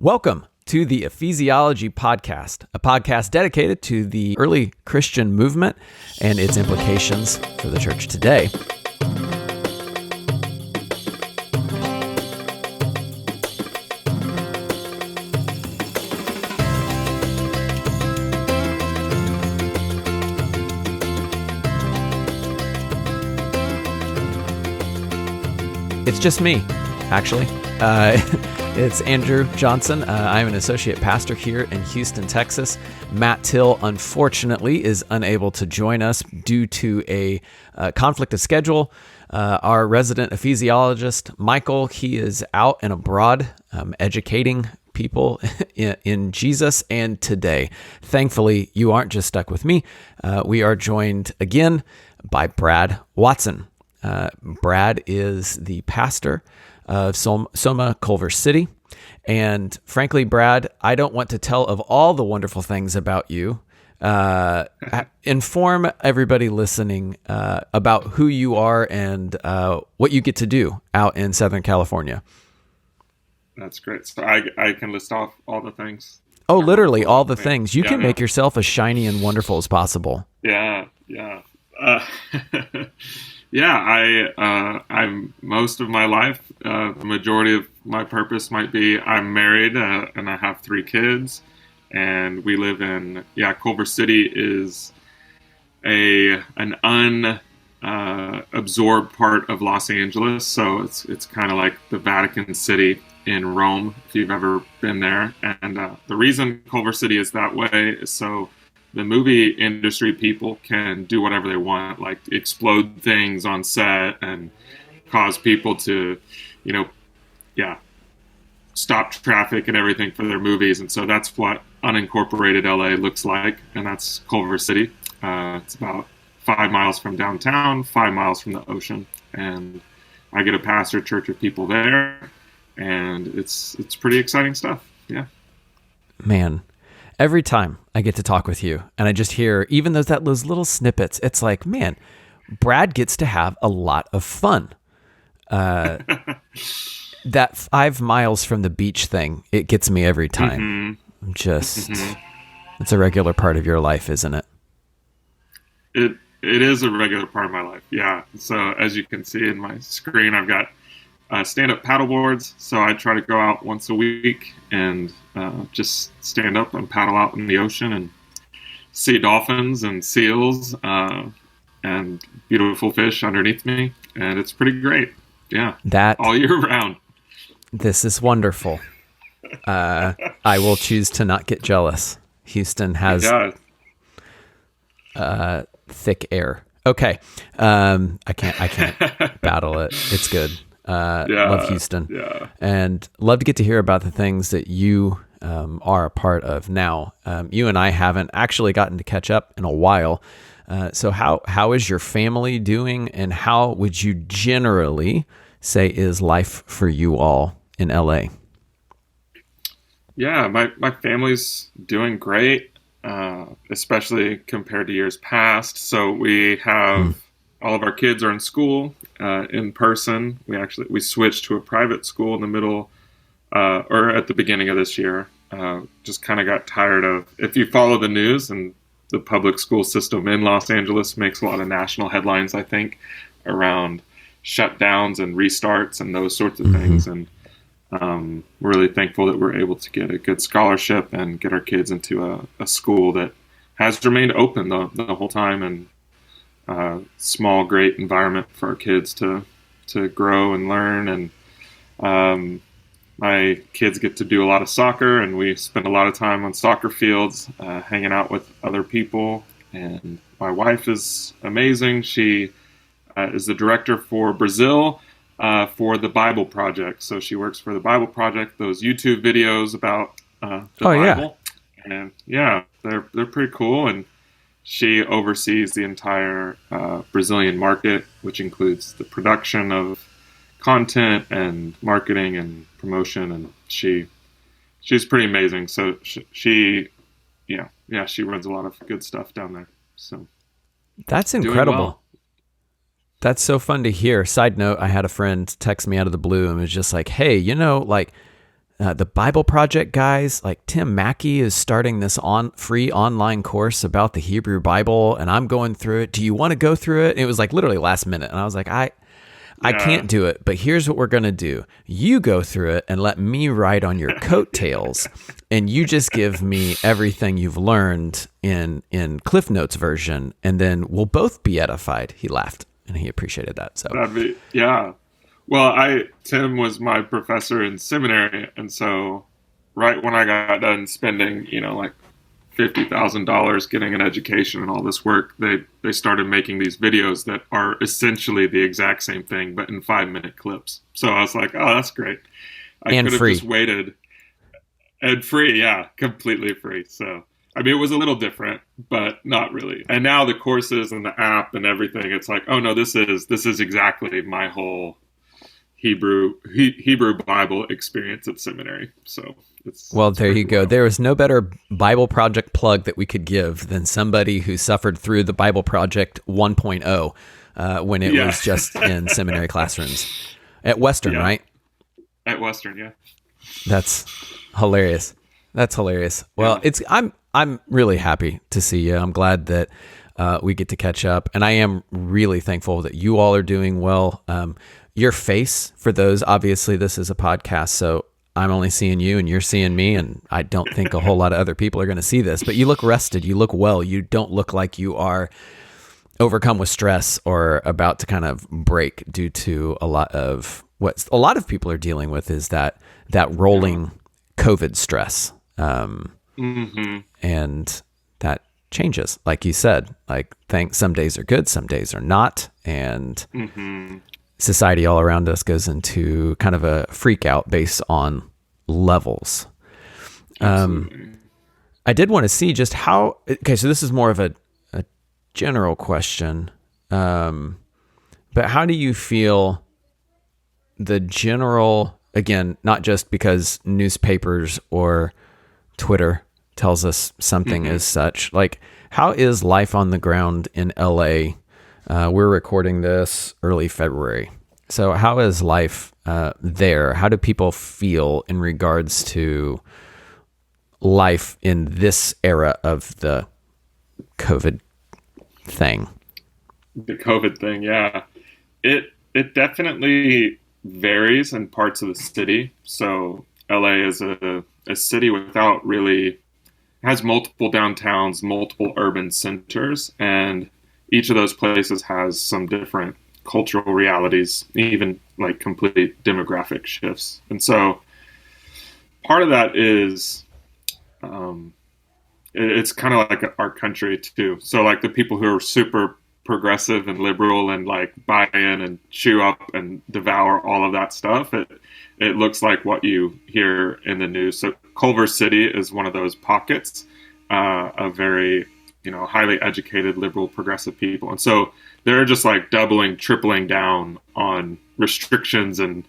Welcome to the Ephesiology Podcast, a podcast dedicated to the early Christian movement and its implications for the church today. It's just me, actually. It's Andrew Johnson. I'm an associate pastor here in Houston, Texas. Matt Till, unfortunately, is unable to join us due to a conflict of schedule. Our resident ephesiologist, Michael, he is out and abroad educating people in Jesus. And today, thankfully, you aren't just stuck with me. We are joined again by Brad Watson. Brad is the pastor of Soma Culver City. And frankly, Brad, I don't want to tell of all the wonderful things about you. Inform everybody listening about who you are and what you get to do out in Southern California. That's great. So I can list off all the things. Oh, literally all the things. You can make yourself as shiny and wonderful as possible. Yeah. I'm most of my life, the majority of my purpose might be I'm married and I have 3 kids, and we live in, Culver City is an unabsorbed part of Los Angeles. So it's kind of like the Vatican City in Rome, if you've ever been there. And the reason Culver City is that way is so the movie industry people can do whatever they want, like explode things on set and cause people to, stop traffic and everything for their movies. And so that's what unincorporated LA looks like. And that's Culver City. It's about 5 miles from downtown, 5 miles from the ocean. And I get a pastor church of people there. And it's pretty exciting stuff. Yeah. Man. Every time I get to talk with you and I just hear even those little snippets, it's like, man, Brad gets to have a lot of fun. That 5 miles from the beach thing, it gets me every time. Mm-hmm. It's a regular part of your life, isn't it? It is a regular part of my life. Yeah. So as you can see in my screen, I've got stand-up paddle boards. So I try to go out once a week and just stand up and paddle out in the ocean and see dolphins and seals and beautiful fish underneath me. And it's pretty great. Yeah. That all year round. This is wonderful. I will choose to not get jealous. Houston has thick air. Okay. I can't battle it. It's good. Love Houston. Yeah. And love to get to hear about the things that you are a part of now. You and I haven't actually gotten to catch up in a while. So how is your family doing, and how would you generally say is life for you all in LA? Yeah, my family's doing great, especially compared to years past. So we have all of our kids are in school in person. We switched to a private school in the middle or at the beginning of this year. Just kind of got tired of, if you follow the news, and the public school system in Los Angeles makes a lot of national headlines, I think, around shutdowns and restarts and those sorts of things. And we're really thankful that we're able to get a good scholarship and get our kids into a school that has remained open the whole time, and small, great environment for our kids to grow and learn. And my kids get to do a lot of soccer, and we spend a lot of time on soccer fields, hanging out with other people. And my wife is amazing. She is the director for Brazil for the Bible Project. So she works for the Bible Project, those YouTube videos about the Bible. And they're pretty cool. And she oversees the entire Brazilian market, which includes the production of content and marketing and promotion. And she's pretty amazing. So she runs a lot of good stuff down there. So that's incredible. That's so fun to hear. Side note, I had a friend text me out of the blue and was just like, hey, the Bible Project guys, like Tim Mackey is starting this free online course about the Hebrew Bible, and I'm going through it. Do you want to go through it? And it was like literally last minute. And I was like, I can't do it, but here's what we're going to do. You go through it and let me ride on your coattails, and you just give me everything you've learned in Cliff Notes version, and then we'll both be edified. He laughed, and he appreciated that. So yeah. Well, Tim was my professor in seminary, and so right when I got done spending, like $50,000 getting an education and all this work, they started making these videos that are essentially the exact same thing, but in 5-minute clips. So I was like, oh, that's great. I could have just waited. And free, yeah, completely free. So, I mean, it was a little different, but not really. And now the courses and the app and everything, it's like, oh no, this is exactly my whole Hebrew Bible experience at seminary. So there you go. There was no better Bible Project plug that we could give than somebody who suffered through the Bible Project 1.0 when it was just in seminary classrooms at Western, right? At Western, yeah. That's hilarious. Well, I'm really happy to see you. I'm glad that we get to catch up, and I am really thankful that you all are doing well. Your face, for those, obviously this is a podcast, so I'm only seeing you and you're seeing me, and I don't think a whole lot of other people are going to see this, but you look rested. You look well. You don't look like you are overcome with stress or about to kind of break due to a lot of what a lot of people are dealing with is that rolling COVID stress. And that changes, like you said, like some days are good, some days are not. And society all around us goes into kind of a freak out based on levels. I did want to see just so this is more of a general question. But how do you feel the general, again, not just because newspapers or Twitter tells us something as such, like how is life on the ground in LA? We're recording this early February. So how is life there? How do people feel in regards to life in this era of the COVID thing? The COVID thing, yeah. It definitely varies in parts of the city. So LA is a city without really, has multiple downtowns, multiple urban centers, and each of those places has some different cultural realities, even like complete demographic shifts. And so part of that is it's kind of like our country too. So like the people who are super progressive and liberal and like buy in and chew up and devour all of that stuff, it looks like what you hear in the news. So Culver City is one of those pockets of very, highly educated, liberal, progressive people. And so they're just like doubling, tripling down on restrictions and,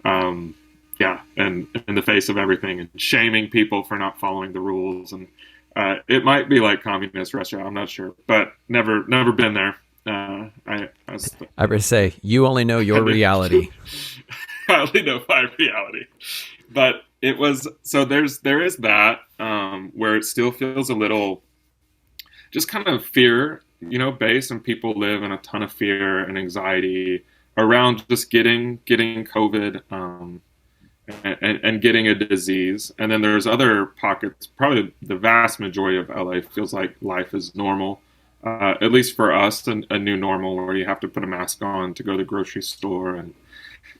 and in the face of everything and shaming people for not following the rules. And it might be like communist Russia, I'm not sure, but never been there. I would say you only know your reality. I only know my reality. But it was, so there is that where it still feels a little just kind of fear, based, and people live in a ton of fear and anxiety around just getting COVID and getting a disease. And then there's other pockets, probably the vast majority of LA feels like life is normal, at least for us, a new normal where you have to put a mask on to go to the grocery store, and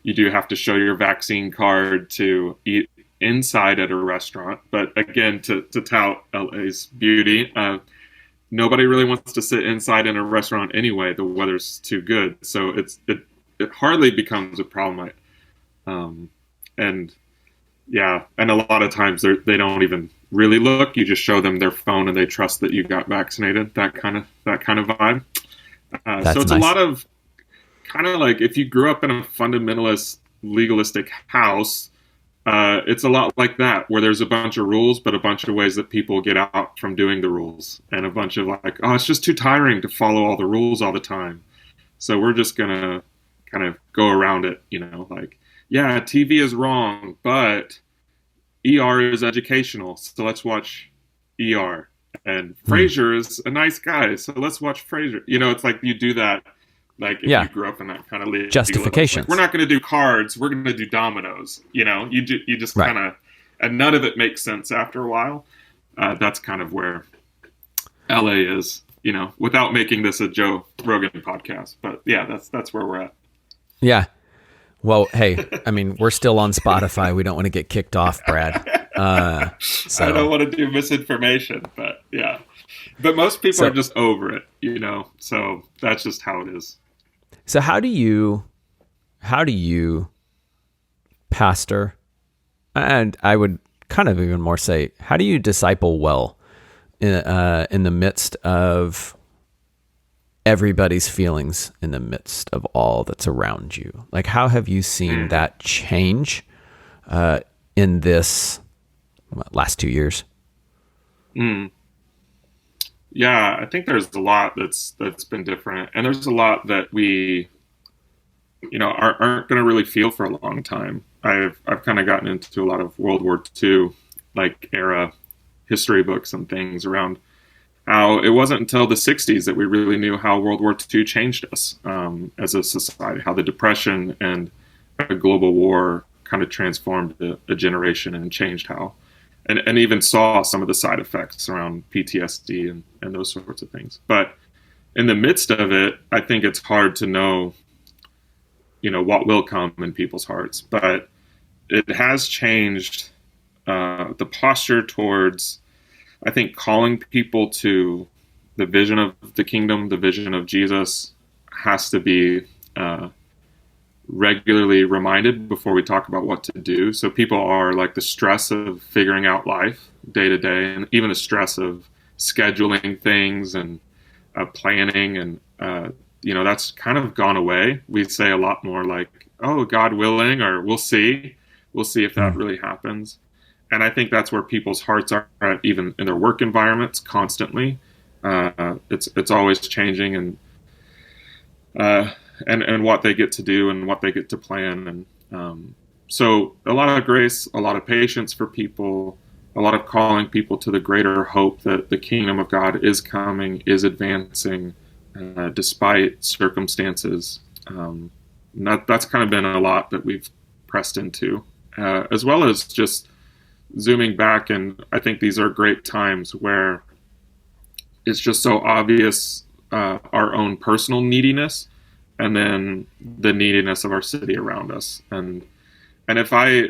you do have to show your vaccine card to eat inside at a restaurant. But again, to tout LA's beauty, nobody really wants to sit inside in a restaurant anyway. The weather's too good, so it hardly becomes a problem. And a lot of times they don't even really look. You just show them their phone, and they trust that you got vaccinated. That kind of vibe. So it's nice. A lot of kind of like if you grew up in a fundamentalist, legalistic house. It's a lot like that, where there's a bunch of rules, but a bunch of ways that people get out from doing the rules, and a bunch of like, oh, it's just too tiring to follow all the rules all the time. So we're just going to kind of go around it, like, yeah, TV is wrong, but ER is educational, so let's watch ER. And Frasier is a nice guy, so let's watch Frasier. It's like you do that, like if you grew up in that kind of justifications. Like, we're not going to do cards, we're going to do dominoes. You just kind of, and none of it makes sense after a while. That's kind of where LA is, without making this a Joe Rogan podcast. But yeah, that's where we're at. Yeah. Well, hey, I mean, we're still on Spotify. We don't want to get kicked off, Brad. So. I don't want to do misinformation, but yeah. But most people are just over it, so that's just how it is. So how do you pastor, and I would kind of even more say, how do you disciple well in the midst of everybody's feelings, in the midst of all that's around you? Like, how have you seen that change in this last 2 years? Yeah, I think there's a lot that's been different, and there's a lot that we, aren't going to really feel for a long time. I've kind of gotten into a lot of World War II era history books and things around how it wasn't until the 60s that we really knew how World War II changed us as a society, how the Depression and a global war kind of transformed a generation and changed how, and even saw some of the side effects around PTSD and those sorts of things. But in the midst of it, I think it's hard to know, what will come in people's hearts. But it has changed the posture towards, I think, calling people to the vision of the kingdom, the vision of Jesus, has to be regularly reminded before we talk about what to do. So people are like the stress of figuring out life day to day, and even the stress of scheduling things and planning, and that's kind of gone away. We say a lot more like, oh, God willing, or we'll see if that really happens. And I think that's where people's hearts are at, even in their work environments, constantly. It's always changing, and what they get to do and what they get to plan. And so a lot of grace, a lot of patience for people, a lot of calling people to the greater hope that the kingdom of God is coming, is advancing, despite circumstances. That's kind of been a lot that we've pressed into, as well as just zooming back. And I think these are great times where it's just so obvious our own personal neediness, and then the neediness of our city around us. And if I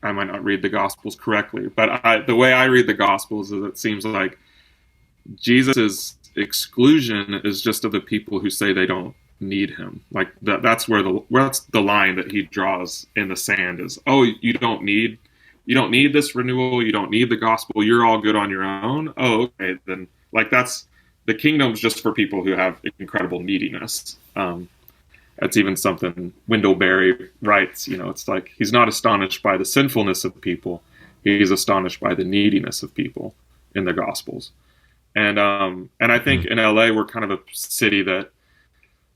might not read the Gospels correctly, but the way I read the Gospels is it seems like Jesus's exclusion is just of the people who say they don't need him. Like that's the line that he draws in the sand is, oh, you don't need this renewal, you don't need the gospel, you're all good on your own. Oh, okay, then like that's the kingdom's just for people who have incredible neediness. That's even something Wendell Berry writes, it's like he's not astonished by the sinfulness of people, he's astonished by the neediness of people in the Gospels. And I think in LA we're kind of a city that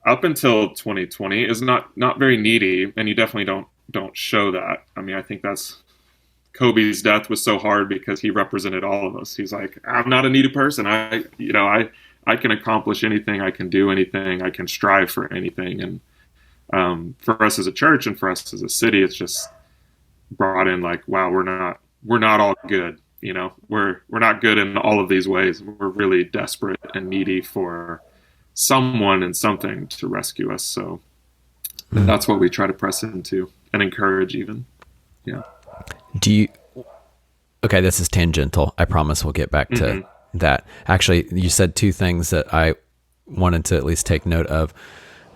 up until 2020 is not very needy, and you definitely don't show that. I mean, I think that's Kobe's death was so hard because he represented all of us. He's like, I'm not a needy person. I can accomplish anything. I can do anything. I can strive for anything. And for us as a church and for us as a city, it's just brought in like, wow, we're not all good. We're not good in all of these ways. We're really desperate and needy for someone and something to rescue us. So that's what we try to press into and encourage even. Yeah. Okay, this is tangential. I promise we'll get back to that. Actually, you said two things that I wanted to at least take note of.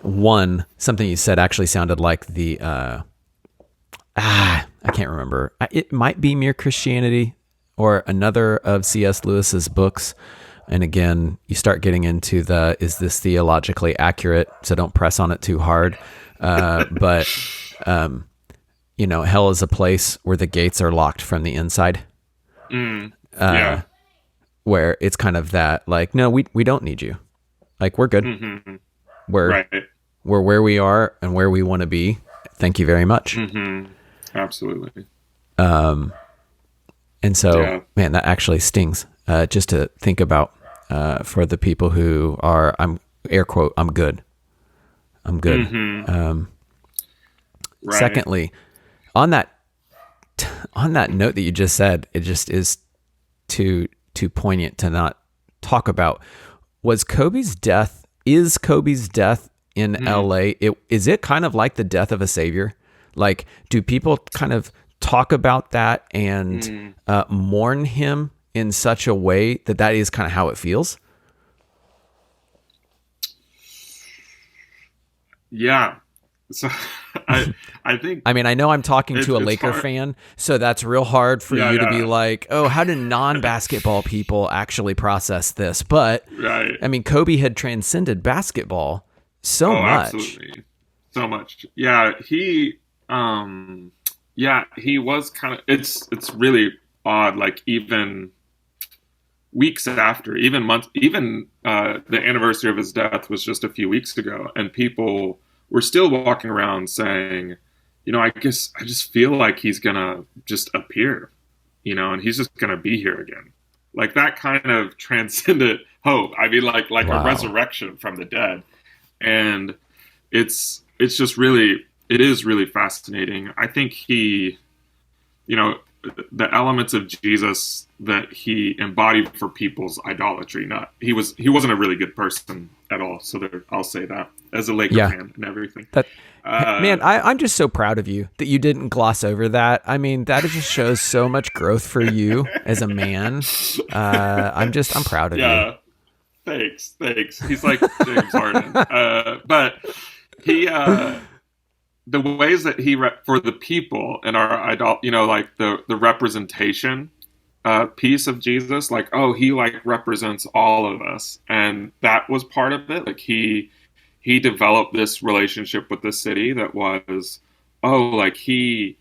One, something you said actually sounded like the, I can't remember. It might be Mere Christianity or another of C.S. Lewis's books. And again, you start getting into is this theologically accurate? So don't press on it too hard. But hell is a place where the gates are locked from the inside. Yeah. Where it's kind of that, like, no, we don't need you. Like, we're good. Mm-hmm. We're where we are and where we want to be. Thank you very much. Mm-hmm. Absolutely. And so, man, that actually stings, just to think about, for the people who are, I'm air quote, I'm good. Right. Secondly, on that note that you just said, it just is too poignant to not talk about. Is Kobe's death in LA? Is it kind of like the death of a savior? Like, do people kind of talk about that and mourn him in such a way that is kind of how it feels? Yeah. So I think, I mean, I know I'm talking to a Laker fan, so that's real hard for you to be like, oh, how do non-basketball people actually process this? But right. I mean, Kobe had transcended basketball so much. Absolutely. So much. Yeah. He was kind of, it's really odd. Like, even weeks after, even months, even the anniversary of his death was just a few weeks ago, and people were still walking around saying, I just feel like he's gonna just appear, and he's just gonna be here again. Like, that kind of transcendent hope. I mean, like wow. A resurrection from the dead. And it's just really, it is really fascinating. I think he, the elements of Jesus that he embodied for people's idolatry. He wasn't a really good person at all. So I'll say that as a Laker fan and everything. Man, I'm just so proud of you that you didn't gloss over that. I mean, that just shows so much growth for you as a man. I'm proud of you. Thanks. He's like James Harden. But he, the ways that he for the people and our idol, like the representation piece of Jesus, like, he like represents all of us, and that was part of it. Like, he developed this relationship with the city that was, like he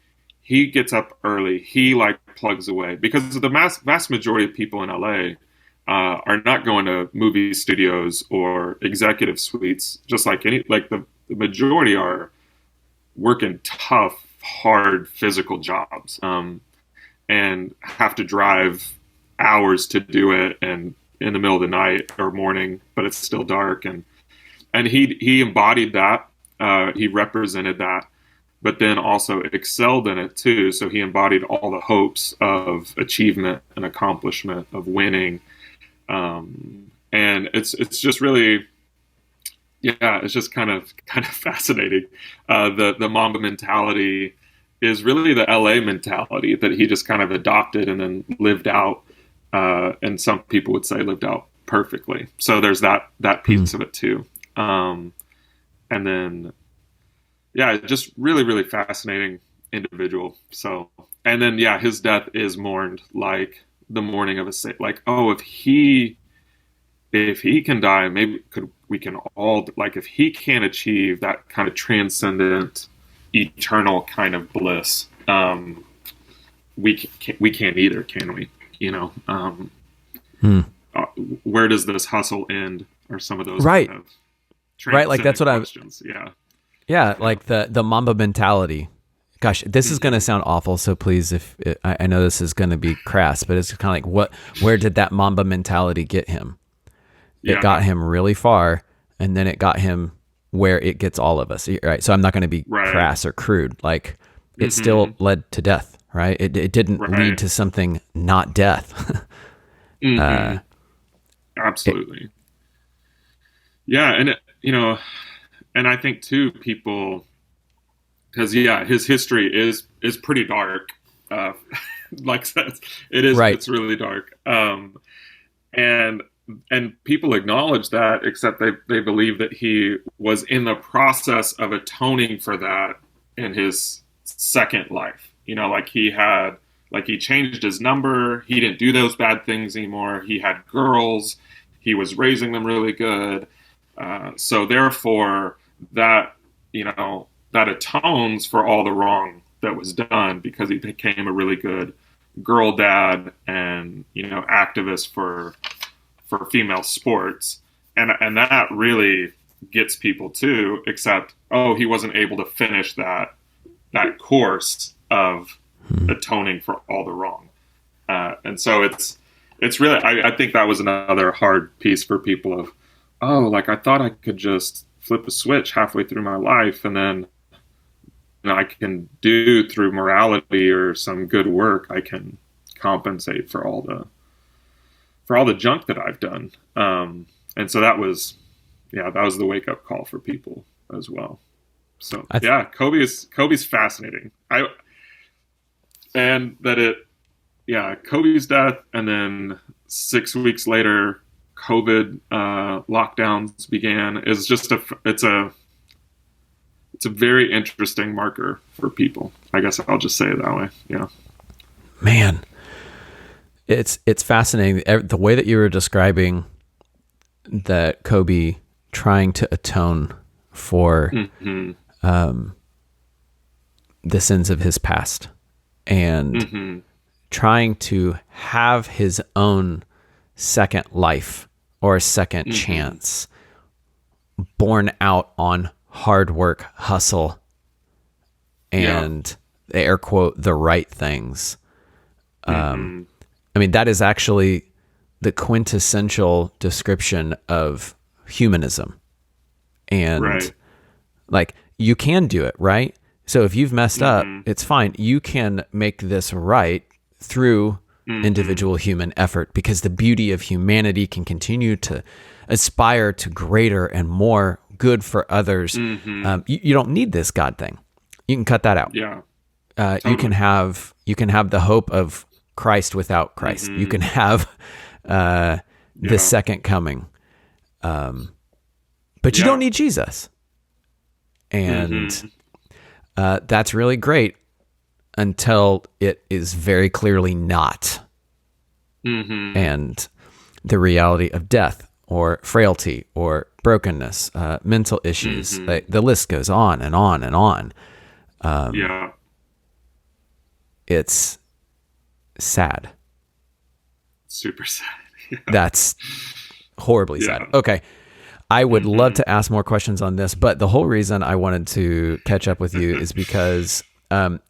gets up early, he like plugs away, because the vast majority of people in LA are not going to movie studios or executive suites, just like the majority are working tough, hard, physical jobs, and have to drive hours to do it, and in the middle of the night or morning, but it's still dark. And he embodied that. He represented that, but then also excelled in it too. So he embodied all the hopes of achievement and accomplishment, of winning. And it's just really, it's just kind of fascinating. The Mamba mentality is really the LA mentality that he just kind of adopted and then lived out. And some people would say lived out perfectly. So there's that piece of it too. And then, just really, really fascinating individual. So, and then, his death is mourned like the mourning of a saint. Like, if he can die, maybe we can all, like, if he can achieve that kind of transcendent, eternal kind of bliss, we can't either, can we? Where does this hustle end? Or some of those kind of like that's what questions. Like the Mamba mentality. Gosh, this is going to sound awful, so please, I know this is going to be crass, but it's kind of like, where did that Mamba mentality get him? It got him really far, and then it got him where it gets all of us, right? So I'm not going to be crass or crude. Like, it still led to death, right? It didn't lead to something not death. Absolutely. And and I think too, people, because his history is pretty dark. Like it is, it's really dark. And people acknowledge that, except they believe that he was in the process of atoning for that in his second life. Like he changed his number. He didn't do those bad things anymore. He had girls. He was raising them really good. So therefore that atones for all the wrong that was done, because he became a really good girl dad and, activist for female sports. And that really gets people too, except, he wasn't able to finish that course of atoning for all the wrong. And so it's really, I think that was another hard piece for people of, oh, like I thought I could just flip a switch halfway through my life and then I can do through morality or some good work, I can compensate for all the junk that I've done. And so that was the wake up call for people as well. So Kobe's fascinating. Kobe's death, and then 6 weeks later, COVID lockdowns began. It's a very interesting marker for people. I guess I'll just say it that way. Yeah, man, it's fascinating the way that you were describing that Kobe trying to atone for the sins of his past and trying to have his own second life or a second chance born out on hard work, hustle, and air quote, the right things. I mean, that is actually the quintessential description of humanism. And like, you can do it, right? So if you've messed up, it's fine. You can make this right through individual human effort, because the beauty of humanity can continue to aspire to greater and more good for others. You don't need this God thing. You can cut that out. Yeah. Totally. You can have the hope of Christ without Christ. You can have the second coming. But you don't need Jesus. And that's really great until it is very clearly not. And the reality of death or frailty or brokenness, mental issues, the list goes on and on and on. It's sad. Super sad. Yeah. That's horribly sad. Okay. I would love to ask more questions on this, but the whole reason I wanted to catch up with you is because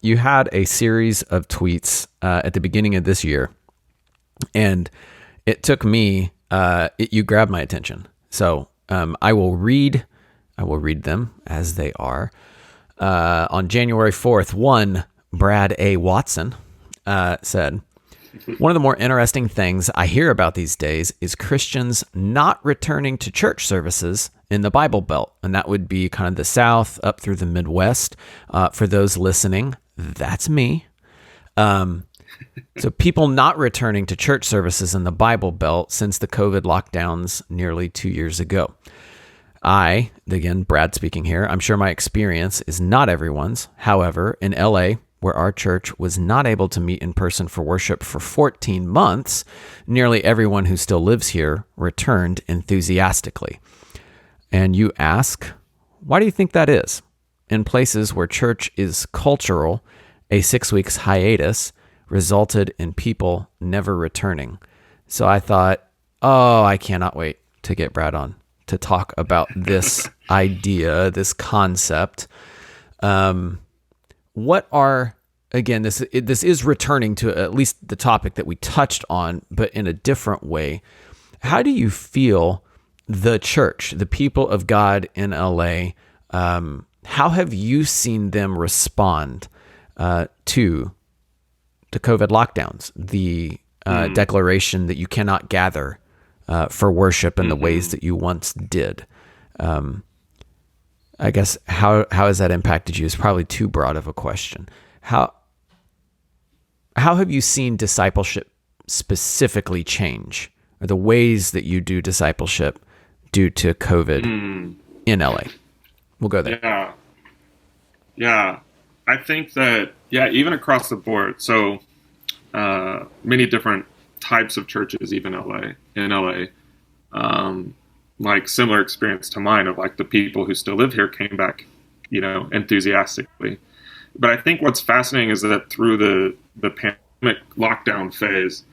you had a series of tweets at the beginning of this year, and it took me, you grabbed my attention. So I will read them as they are. On January 4th, one Brad A. Watson said, "One of the more interesting things I hear about these days is Christians not returning to church services in the Bible Belt." And that would be kind of the South up through the Midwest. For those listening, that's me. So people not returning to church services in the Bible Belt since the COVID lockdowns nearly 2 years ago. Again, Brad speaking here, I'm sure my experience is not everyone's. However, in LA, where our church was not able to meet in person for worship for 14 months, nearly everyone who still lives here returned enthusiastically. And you ask, why do you think that is? In places where church is cultural, a 6 weeks hiatus resulted in people never returning. So I thought, I cannot wait to get Brad on to talk about this idea, this concept. What are, again, this is returning to at least the topic that we touched on, but in a different way. How do you feel the church, the people of God in LA, how have you seen them respond to the COVID lockdowns, the declaration that you cannot gather for worship in the ways that you once did? I guess how has that impacted you is probably too broad of a question. How have you seen discipleship specifically change, or the ways that you do discipleship due to COVID in LA? We'll go there. Yeah. I think that, even across the board. So many different types of churches, even in LA, like similar experience to mine of like the people who still live here came back, enthusiastically. But I think what's fascinating is that through the pandemic lockdown phase,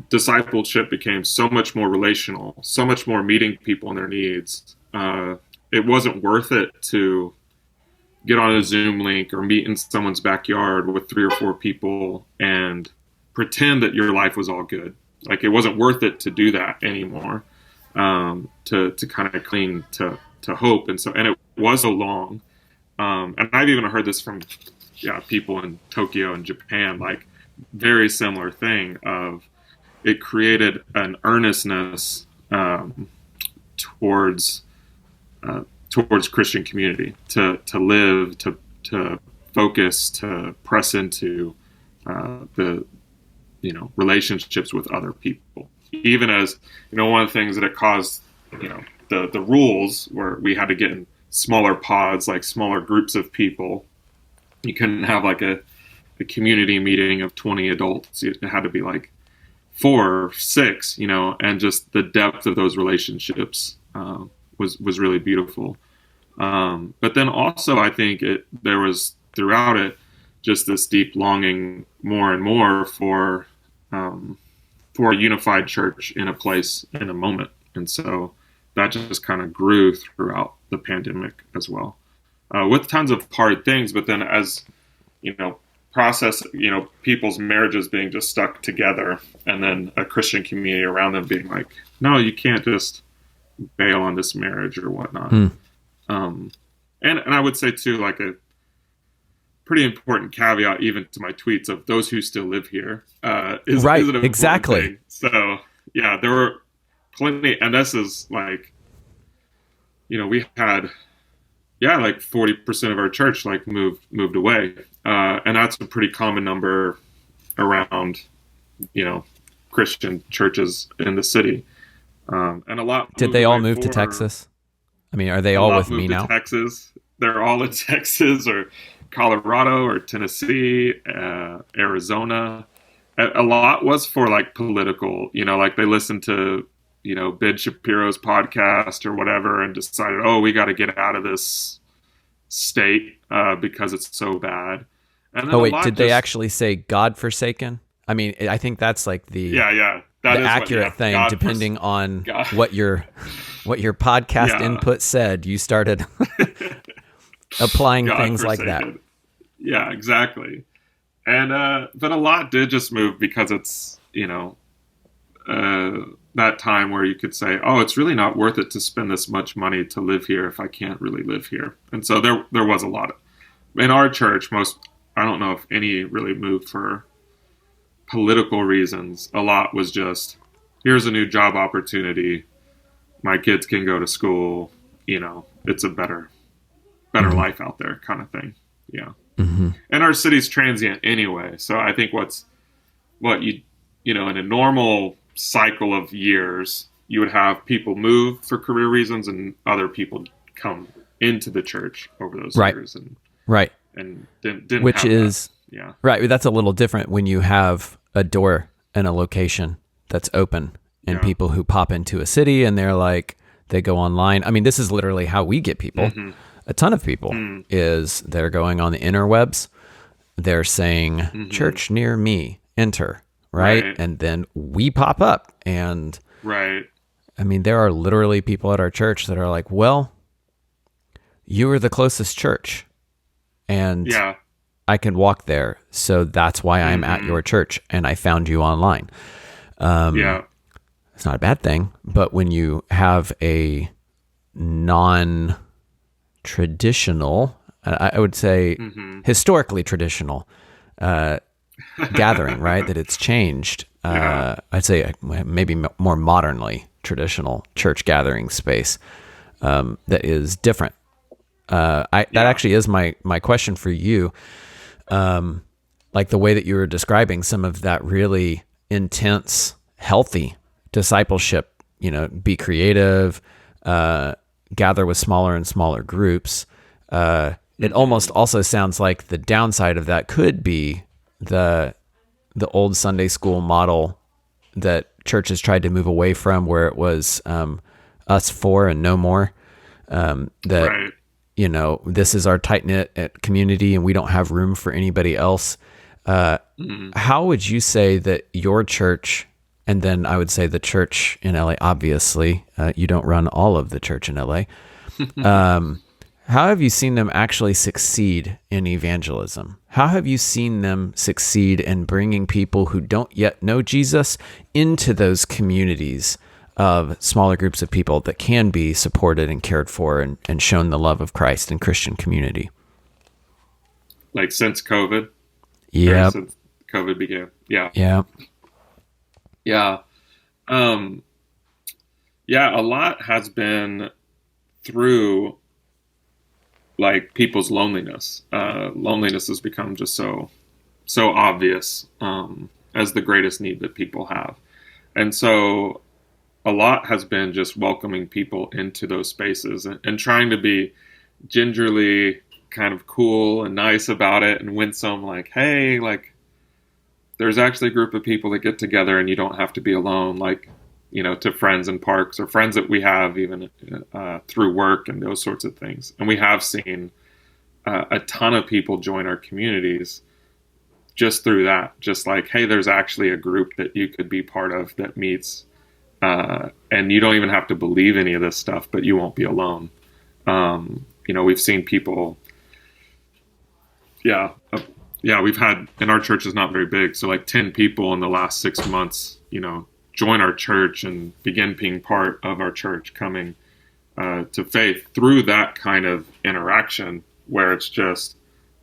discipleship became so much more relational, so much more meeting people and their needs. It wasn't worth it to get on a Zoom link or meet in someone's backyard with 3 or 4 people and pretend that your life was all good. Like, it wasn't worth it to do that anymore, to kind of cling to hope. And it was so long. And I've even heard this from people in Tokyo and Japan, like, very similar thing of it created an earnestness towards Christian community, to live, to focus, to press into the relationships with other people. Even as one of the things that it caused, the rules where we had to get in smaller pods, like smaller groups of people. You couldn't have like a community meeting of 20 adults. It had to be like 4 or 6, and just the depth of those relationships was really beautiful. But then also, I think there was throughout it just this deep longing more and more for a unified church in a place, in a moment. And so that just kind of grew throughout the pandemic as well, with tons of hard things. But then as, process, people's marriages being just stuck together, and then a Christian community around them being like, no, you can't just bail on this marriage or whatnot. And I would say too, like a pretty important caveat even to my tweets of those who still live here, is an important exactly thing. So yeah, there were plenty, and this is like, we had like 40% of our church like moved away, and that's a pretty common number around Christian churches in the city, and a lot. Did they all move to Texas? I mean, are they all with me now? Texas. They're all in Texas or Colorado or Tennessee, Arizona. A lot was for like political, like they listened to, Ben Shapiro's podcast or whatever and decided, we got to get out of this state because it's so bad. And then did they actually say God forsaken? I mean, I think that's like the accurate thing, God depending on what your podcast input said. You started applying God things forsaken. Like that. Yeah, exactly. And but a lot did just move because it's that time where you could say, it's really not worth it to spend this much money to live here if I can't really live here. And so there was a lot of, in our church, I don't know if any really moved for political reasons. A lot was just, here's a new job opportunity, my kids can go to school, it's a better life out there kind of thing. Yeah. Mm-hmm. And our city's transient anyway. So I think in a normal cycle of years, you would have people move for career reasons and other people come into the church over those years. And didn't which is, that. Yeah. Right. That's a little different when you have a door and a location that's open and people who pop into a city and they're like, they go online. I mean, this is literally how we get people. Mm-hmm. A ton of people is they're going on the interwebs. They're saying church near me, enter, right? And then we pop up and I mean, there are literally people at our church that are like, well, you are the closest church and I can walk there. So that's why I'm at your church and I found you online. It's not a bad thing, but when you have a non-traditional, I would say historically traditional gathering, right? That it's changed. I'd say maybe more modernly traditional church gathering space that is different. That actually is my question for you. Like the way that you were describing some of that really intense, healthy discipleship, be creative, gather with smaller and smaller groups. It almost also sounds like the downside of that could be the old Sunday school model that churches tried to move away from, where it was us four and no more. This is our tight-knit community and we don't have room for anybody else. How would you say that your church, and then I would say the church in LA, obviously, you don't run all of the church in LA. How have you seen them actually succeed in evangelism? How have you seen them succeed in bringing people who don't yet know Jesus into those communities of smaller groups of people that can be supported and cared for and shown the love of Christ in Christian community? Like since COVID? Yeah. Since COVID began. Yeah. Yeah. Yeah. Yeah, a lot has been through like people's loneliness. Loneliness has become just so obvious as the greatest need that people have. And so a lot has been just welcoming people into those spaces and trying to be gingerly kind of cool and nice about it and winsome, like, hey, like there's actually a group of people that get together and you don't have to be alone, like, you know, to friends in parks or friends that we have even through work and those sorts of things. And we have seen a ton of people join our communities just through that, just like, hey, there's actually a group that you could be part of that meets, and you don't even have to believe any of this stuff, but you won't be alone. You know, we've seen people, we've had, and our church is not very big, so like 10 people in the last 6 months, you know, join our church and begin being part of our church, coming to faith through that kind of interaction where it's just,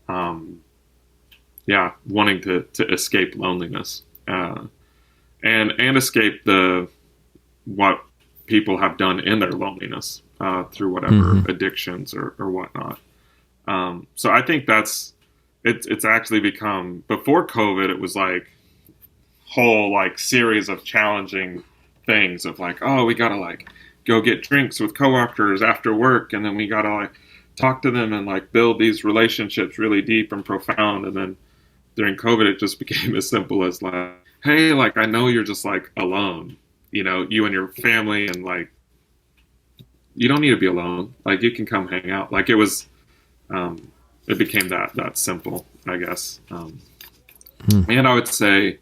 wanting to escape loneliness and escape what people have done in their loneliness through whatever addictions or whatnot. So I think it's actually become, before COVID, it was like whole like series of challenging things of like, oh, we gotta like go get drinks with coworkers after work, and then we gotta like talk to them and like build these relationships really deep and profound. And then during COVID, it just became as simple as like, hey, like I know you're just like alone, you know, you and your family, and like you don't need to be alone, like you can come hang out. Like it was it became that simple, I guess. And I would say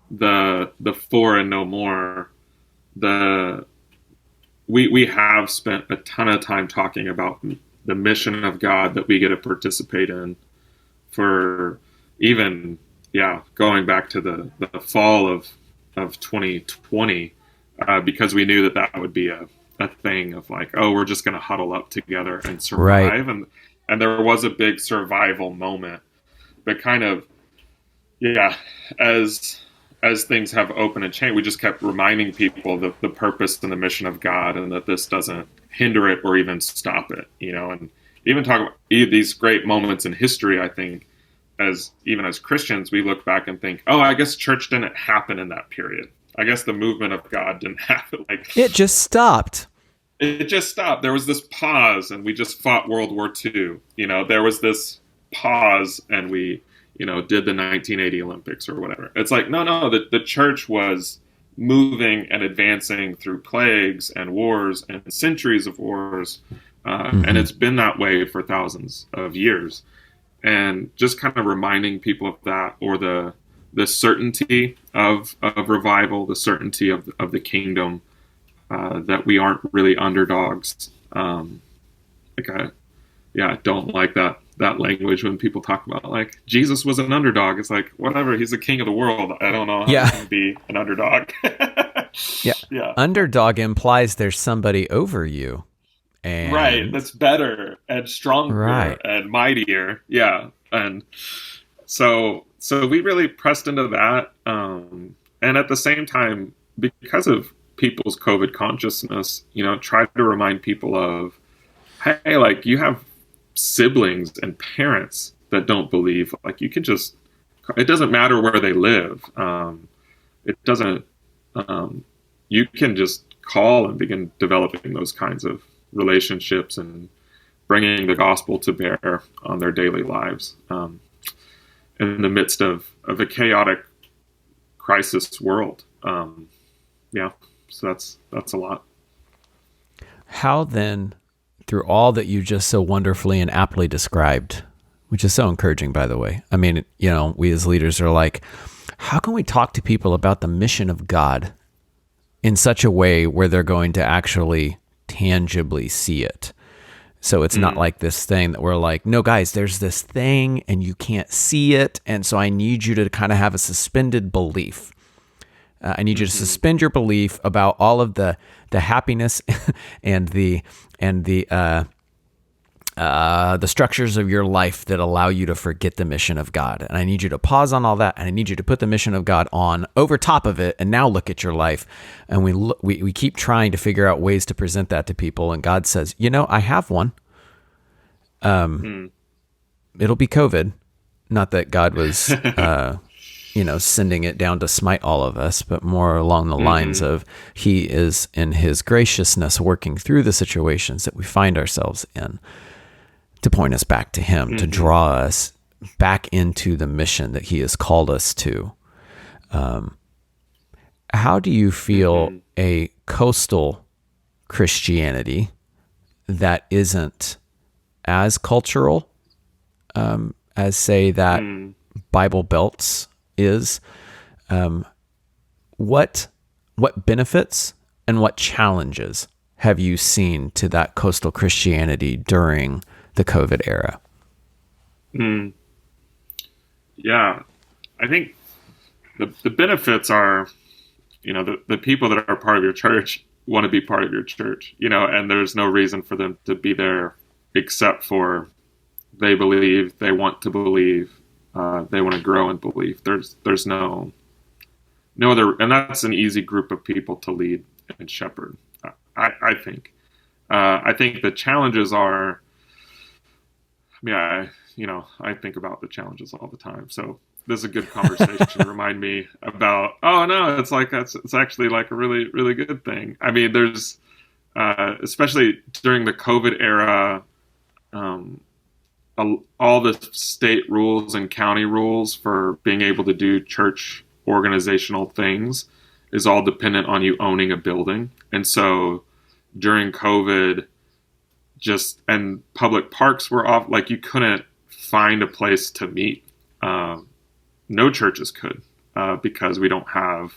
the for and no more, we have spent a ton of time talking about the mission of God that we get to participate in, for even going back to the fall of 2020, because we knew that would be a thing of like, oh, we're just going to huddle up together and survive. Right. And there was a big survival moment, but kind of, as things have opened and changed, we just kept reminding people the purpose and the mission of God, and that this doesn't hinder it or even stop it, you know, and even talk about these great moments in history. I think even as Christians, we look back and think, oh, I guess church didn't happen in that period. I guess the movement of God didn't happen. Like it just stopped. It just stopped. There was this pause, and we just fought World War II. You know, there was this pause, and we, you know, did the 1980 Olympics or whatever. It's like, no, the church was moving and advancing through plagues and wars and centuries of wars. And it's been that way for thousands of years. And just kind of reminding people of that, or the certainty of revival, the certainty of the kingdom, that we aren't really underdogs. I don't like that language when people talk about like Jesus was an underdog. It's like, whatever, he's the king of the world. I don't know how he can be an underdog. Yeah. Underdog implies there's somebody over you. And right, that's better and stronger and mightier. Yeah. And so we really pressed into that. And at the same time, because of people's COVID consciousness, you know, try to remind people of, hey, like you have siblings and parents that don't believe. Like you can just, it doesn't matter where they live. It doesn't, you can just call and begin developing those kinds of relationships and bringing the gospel to bear on their daily lives, in the midst of a chaotic crisis world. So that's a lot. How then, through all that you just so wonderfully and aptly described, which is so encouraging, by the way. I mean, you know, we as leaders are like, how can we talk to people about the mission of God in such a way where they're going to actually tangibly see it? So it's not like this thing that we're like, no, guys, there's this thing and you can't see it. And so I need you to kind of have a suspended belief. I need you to suspend your belief about all of the happiness and the structures of your life that allow you to forget the mission of God. And I need you to pause on all that, and I need you to put the mission of God on over top of it, and now look at your life. And we keep trying to figure out ways to present that to people, and God says, I have one. It'll be COVID. Not that God was, sending it down to smite all of us, but more along the lines of he is in his graciousness working through the situations that we find ourselves in to point us back to him, to draw us back into the mission that he has called us to. How do you feel a coastal Christianity that isn't as cultural as, say, that Bible Belt's is? What benefits and what challenges have you seen to that coastal Christianity during the COVID era? Yeah, I think the benefits are, the people that are part of your church want to be part of your church, and there's no reason for them to be there except for they believe, they want to believe, they want to grow in belief. There's no other, and that's an easy group of people to lead and shepherd. I think. I think the challenges are, I think about the challenges all the time. So this is a good conversation to remind me about, it's actually like a really, really good thing. I mean, there's, especially during the COVID era, all the state rules and county rules for being able to do church organizational things is all dependent on you owning a building. And so during COVID, and public parks were off, like you couldn't find a place to meet. No churches could, because we don't have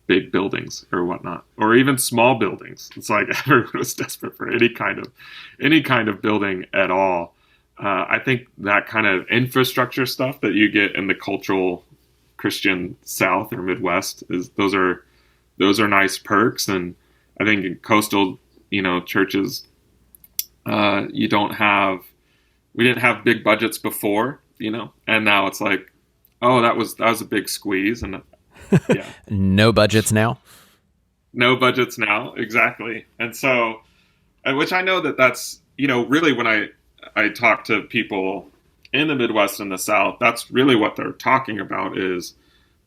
big buildings or whatnot, or even small buildings. It's like everyone was desperate for any kind of building at all. I think that kind of infrastructure stuff that you get in the cultural Christian South or Midwest those are nice perks. And I think in coastal, churches, we didn't have big budgets before, and now it's like, oh, that was a big squeeze. And yeah. No budgets now. Exactly. And so, which I know that's, really when I talk to people in the Midwest and the South, that's really what they're talking about is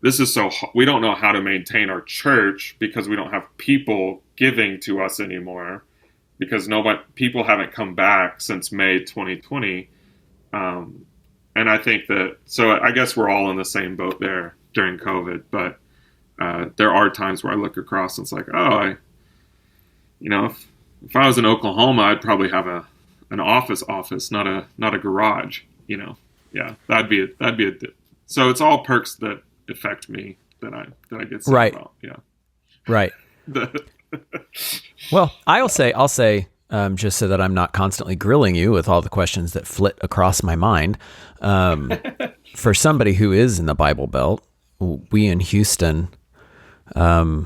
we don't know how to maintain our church because we don't have people giving to us anymore, because people haven't come back since May 2020. And I think so I guess we're all in the same boat there during COVID, but there are times where I look across and it's like, oh, if I was in Oklahoma, I'd probably have an office, not a garage, yeah, that'd be so it's all perks that affect me that I get sick about. Yeah. Right. Well, I'll say, just so that I'm not constantly grilling you with all the questions that flit across my mind. For somebody who is in the Bible Belt, we in Houston, I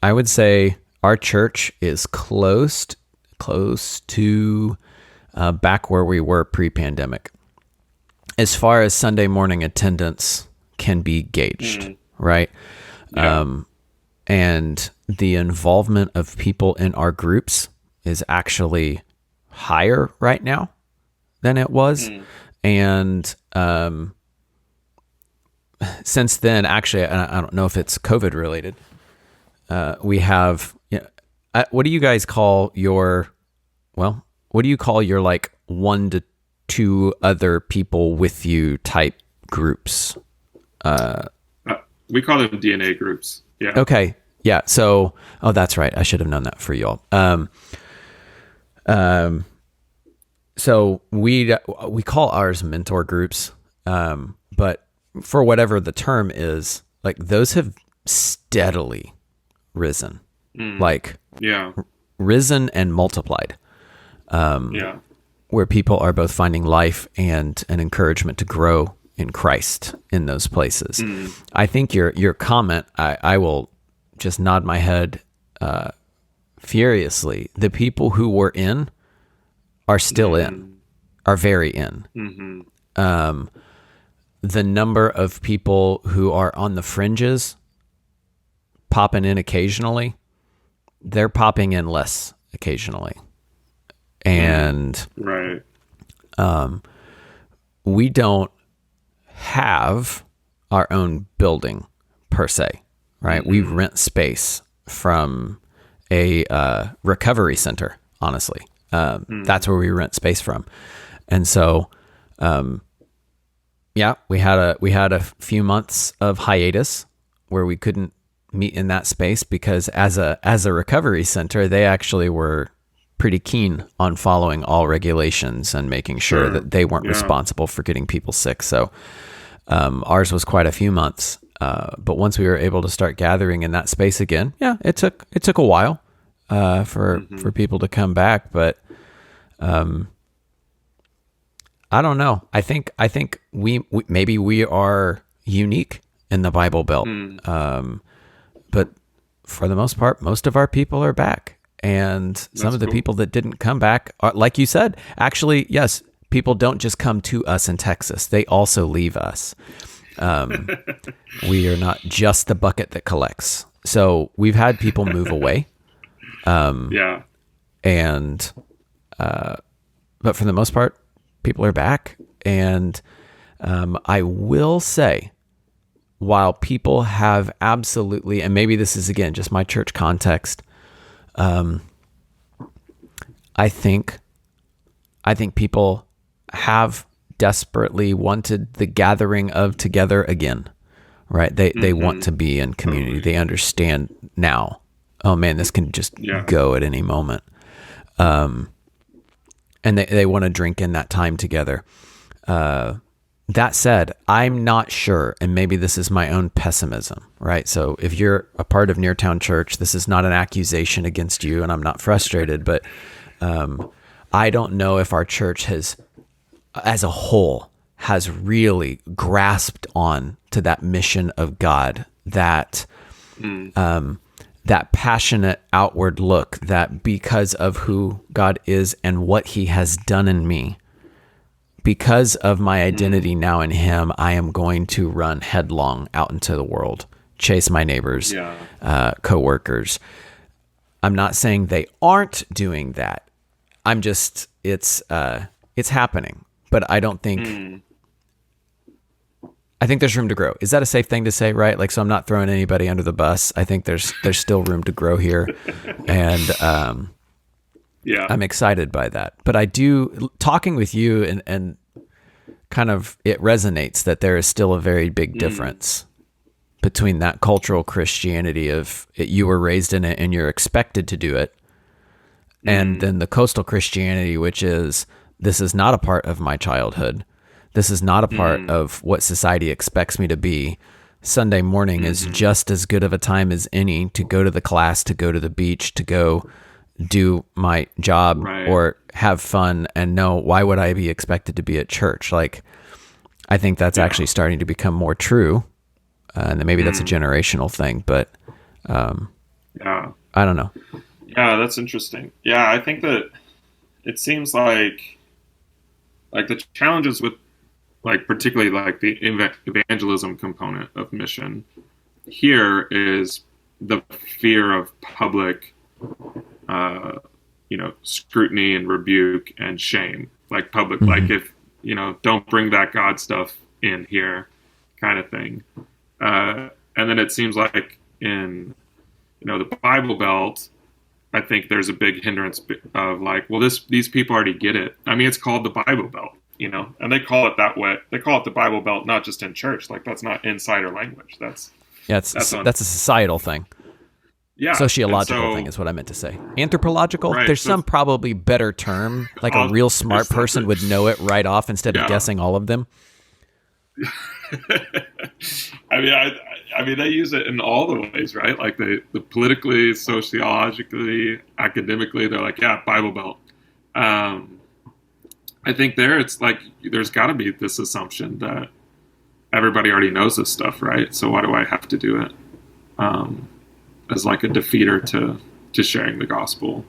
would say our church is close to back where we were pre-pandemic, as far as Sunday morning attendance can be gauged, right? Yeah. And the involvement of people in our groups is actually higher right now than it was. And since then, actually, I don't know if it's COVID related, we have, what do you guys call your like 1 to 2 other people with you type groups? We call them DNA groups. Yeah. Okay. Yeah. So, that's right. I should have known that for y'all. So we call ours mentor groups. But for whatever the term is, like those have steadily risen, like risen and multiplied. Where people are both finding life and an encouragement to grow in Christ in those places. I think your comment, I will just nod my head furiously. The people who were in are still in, are very in. The number of people who are on the fringes, popping in occasionally, they're popping in less occasionally. And we don't have our own building per se, right? We rent space from a recovery center, honestly. That's where we rent space from. And so, we had a few months of hiatus where we couldn't meet in that space because as a recovery center, they actually were pretty keen on following all regulations and making sure that they weren't responsible for getting people sick. So ours was quite a few months. But once we were able to start gathering in that space again, it took a while for people to come back. But I don't know. I think we maybe we are unique in the Bible Belt. But for the most part, most of our people are back. And some of the people that didn't come back are, like you said, actually, yes, people don't just come to us in Texas. They also leave us. We are not just the bucket that collects. So we've had people move away. But for the most part, people are back. And I will say, while people have absolutely, and maybe this is, again, just my church context, I think people have desperately wanted the gathering of together again, right? They want to be in community. They understand now, oh man, this can just go at any moment. And they want to drink in that time together. That said, I'm not sure, and maybe this is my own pessimism, right? So if you're a part of Neartown Church, this is not an accusation against you, and I'm not frustrated, but I don't know if our church has, as a whole, has really grasped on to that mission of God, that that passionate outward look, that because of who God is and what he has done in me, because of my identity now in him, I am going to run headlong out into the world, chase my neighbors, coworkers. I'm not saying they aren't doing that. I'm just, it's happening, but I don't think, I think there's room to grow. Is that a safe thing to say, right? Like, so I'm not throwing anybody under the bus. I think there's still room to grow here. And, I'm excited by that. But I do, talking with you and kind of, it resonates that there is still a very big difference between that cultural Christianity of you were raised in it and you're expected to do it, and then the coastal Christianity, which is, this is not a part of my childhood. This is not a part of what society expects me to be. Sunday morning is just as good of a time as any to go to the class, to go to the beach, to go do my job or have fun, and no, why would I be expected to be at church? Like, I think that's actually starting to become more true. And then maybe that's a generational thing, but I don't know. Yeah, that's interesting. Yeah, I think that it seems like the challenges with, like, particularly like the evangelism component of mission here is the fear of public scrutiny and rebuke and shame, like public, like if, don't bring that God stuff in here kind of thing. And then it seems like in, the Bible Belt, I think there's a big hindrance of like, well, these people already get it. I mean, it's called the Bible Belt, and they call it that way. They call it the Bible Belt, not just in church. Like, that's not insider language. That's a societal thing. Yeah, sociological thing is what I meant to say. Anthropological. Right, there's some probably better term, like a real smart person would know it right off instead of guessing all of them. I mean, I mean, they use it in all the ways, right? Like the politically, sociologically, academically, they're like, yeah, Bible Belt. I think it's like there's got to be this assumption that everybody already knows this stuff, right? So why do I have to do it? As like a defeater to sharing the gospel.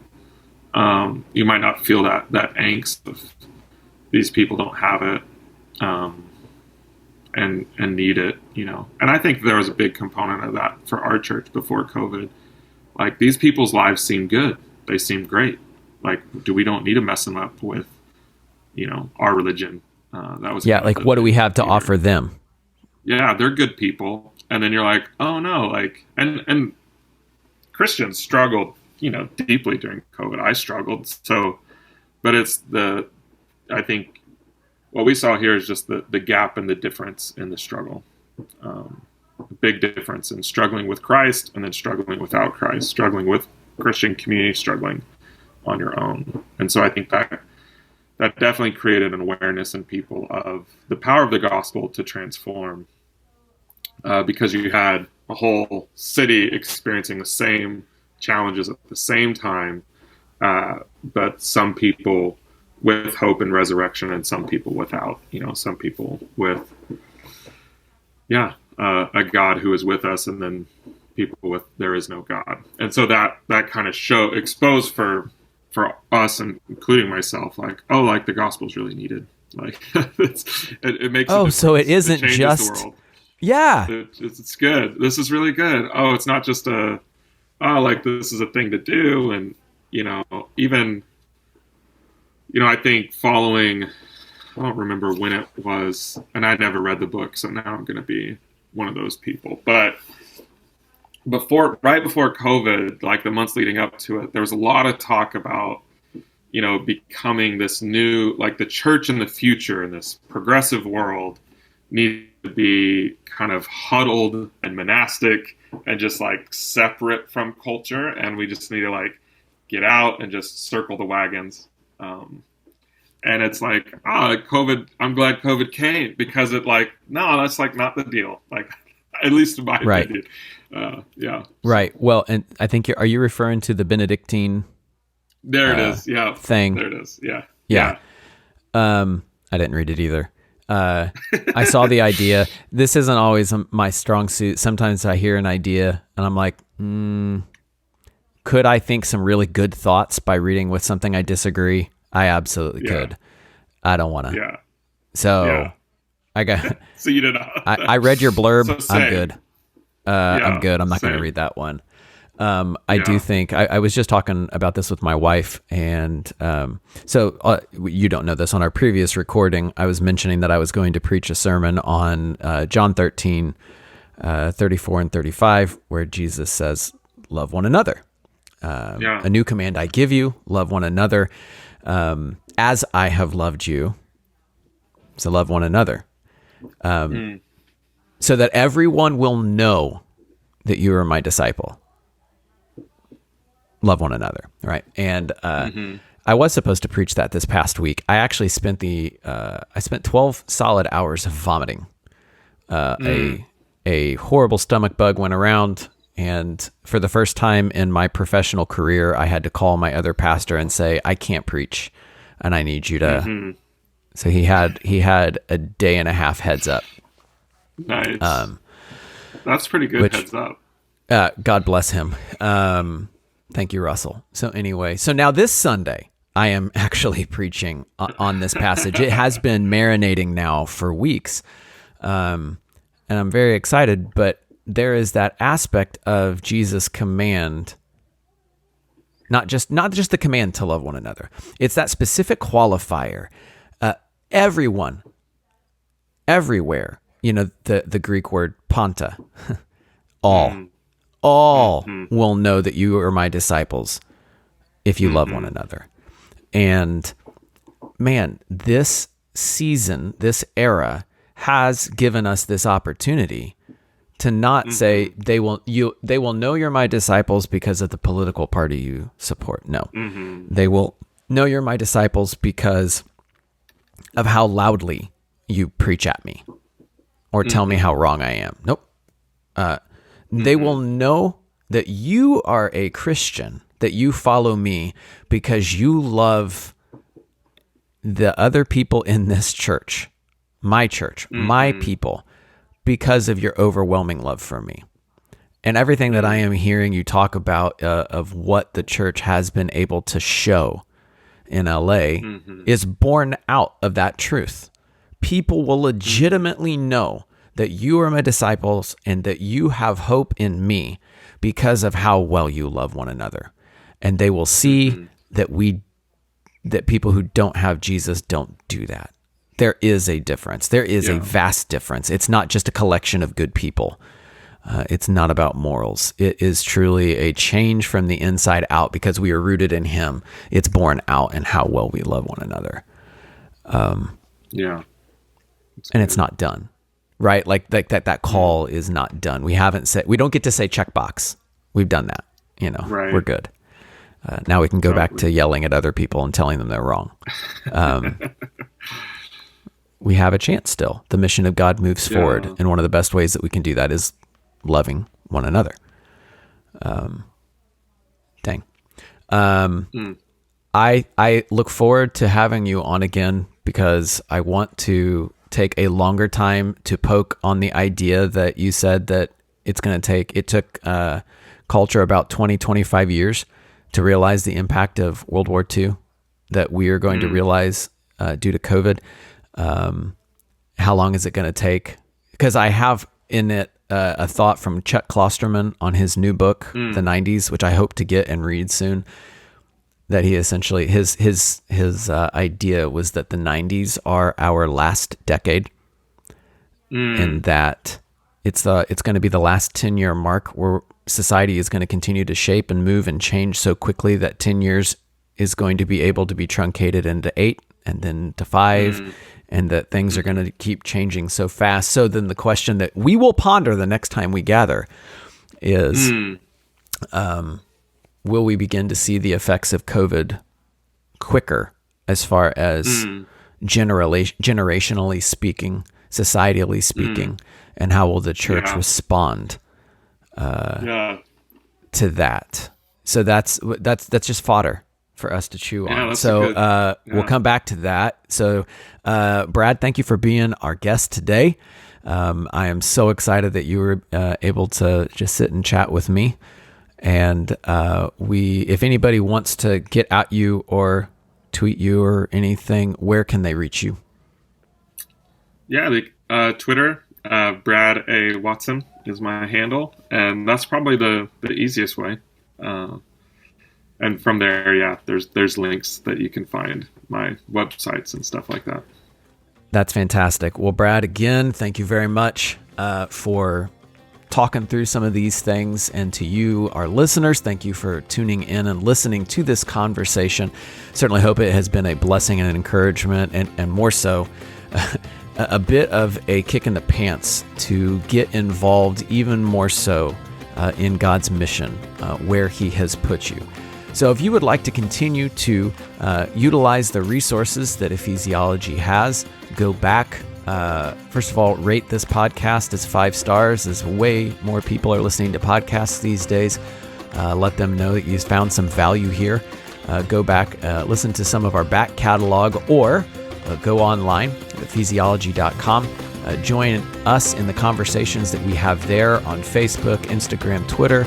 You might not feel that angst of these people don't have it and need it, you know. And I think there was a big component of that for our church before COVID. Like, these people's lives seem good. They seem great. Like, we don't need to mess them up with, you know, our religion. That was like, what do we have to offer them? Yeah, they're good people. And then you're like, oh no, like, and Christians struggled, you know, deeply during COVID. I struggled. So, but I think what we saw here is just the gap and the difference in the struggle. A big difference in struggling with Christ and then struggling without Christ, struggling with Christian community, struggling on your own. And so I think that definitely created an awareness in people of the power of the gospel to transform, because you had a whole city experiencing the same challenges at the same time, but some people with hope and resurrection and some people without, you know, some people with, a God who is with us, and then people with there is no God. And so that kind of exposed for us, and including myself, like, oh, like the gospel's really needed. Like, it makes a difference. So it isn't changes just the world. Yeah. It's good. This is really good. Oh, it's not just like this is a thing to do. And, you know, even, you know, I think following, I don't remember when it was, and I never read the book, so now I'm going to be one of those people. But right before COVID, like the months leading up to it, there was a lot of talk about, you know, becoming this new, like the church in the future in this progressive world needed to be kind of huddled and monastic and just like separate from culture. And we just need to like get out and just circle the wagons. And it's like, COVID, I'm glad COVID came, because it like, no, that's like not the deal. Like, at least in my opinion. Yeah. Right. Well, and I think are you referring to the Benedictine? There it is. Yeah. Thing. There it is. Yeah. Yeah. I didn't read it either. I saw the idea. This isn't always my strong suit. Sometimes I hear an idea and I'm like, could I think some really good thoughts by reading with something I disagree? I absolutely could. I don't want to. Yeah. So I got. So you did not. I read your blurb. So I'm good. I'm good. I'm not going to read that one. I do think I was just talking about this with my wife, and so you don't know this. On our previous recording, I was mentioning that I was going to preach a sermon on John 13, 34 and 35, where Jesus says, "Love one another. A new command I give you: love one another, as I have loved you. So love one another, so that everyone will know that you are my disciple." Love one another, right? And I was supposed to preach that this past week. I actually spent 12 solid hours of vomiting. A horrible stomach bug went around, and for the first time in my professional career, I had to call my other pastor and say, "I can't preach, and I need you to." So he had a day and a half heads up. Nice. That's pretty good. Heads up. God bless him. Thank you, Russell. So anyway, so now this Sunday, I am actually preaching on this passage. It has been marinating now for weeks, and I'm very excited. But there is that aspect of Jesus' command, not just the command to love one another. It's that specific qualifier. Everyone, everywhere. You know, the Greek word panta, all. All will know that you are my disciples if you love one another. And man, this season, this era has given us this opportunity to not say they will know you're my disciples because of the political party you support. No, they will know you're my disciples because of how loudly you preach at me or tell me how wrong I am. Nope. They will know that you are a Christian, that you follow me because you love the other people in this church, my people, because of your overwhelming love for me. And everything that I am hearing you talk about of what the church has been able to show in LA is born out of that truth. People will legitimately know that you are my disciples and that you have hope in me because of how well you love one another. And they will see that people who don't have Jesus don't do that. There is a difference. There is a vast difference. It's not just a collection of good people. It's not about morals. It is truly a change from the inside out because we are rooted in him. It's born out in how well we love one another. And it's not done, right? Like that call is not done. We don't get to say checkbox. We've done that, Right. We're good. Now we can go back to yelling at other people and telling them they're wrong. We have a chance still. The mission of God moves forward. And one of the best ways that we can do that is loving one another. I look forward to having you on again because I want to take a longer time to poke on the idea that you said that it took culture about 25 years to realize the impact of World War II that we are going to realize due to COVID. How long is it going to take? Because I have in it a thought from Chuck Klosterman on his new book, The 90s, which I hope to get and read soon, that he essentially, his idea was that the 90s are our last decade and that it's going to be the last 10-year mark where society is going to continue to shape and move and change so quickly that 10 years is going to be able to be truncated into 8 and then to 5 and that things are going to keep changing so fast. So then the question that we will ponder the next time we gather is, will we begin to see the effects of COVID quicker as far as generationally speaking, societally speaking, and how will the church respond to that? So that's just fodder for us to chew on. So we'll come back to that. So Brad, thank you for being our guest today. I am so excited that you were able to just sit and chat with me. And if anybody wants to get at you or tweet you or anything, where can they reach you? Yeah, Twitter, Brad A. Watson is my handle, and that's probably the easiest way. And from there, there's links that you can find my websites and stuff like that. That's fantastic. Well, Brad, again, thank you very much for talking through some of these things. And to you, our listeners, thank you for tuning in and listening to this conversation. Certainly hope it has been a blessing and an encouragement, and more so, a bit of a kick in the pants to get involved even more so in God's mission where he has put you. So if you would like to continue to utilize the resources that Ephesiology has, go back. First of all, rate this podcast as 5 stars, as way more people are listening to podcasts these days. Let them know that you found some value here. Go back, listen to some of our back catalog, or go online at ephesiology.com. Join us in the conversations that we have there on Facebook, Instagram, Twitter.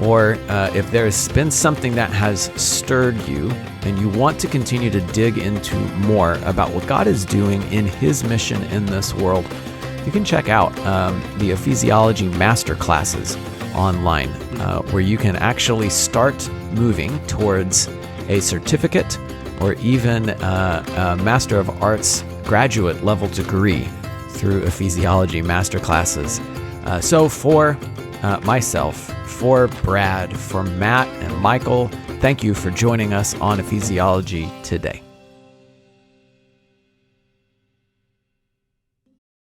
Or if there's been something that has stirred you and you want to continue to dig into more about what God is doing in his mission in this world, you can check out the Ephesiology Masterclasses online, where you can actually start moving towards a certificate or even a Master of Arts graduate level degree through Ephesiology Masterclasses. So for myself, for Brad, for Matt and Michael, thank you for joining us on Ephesiology today.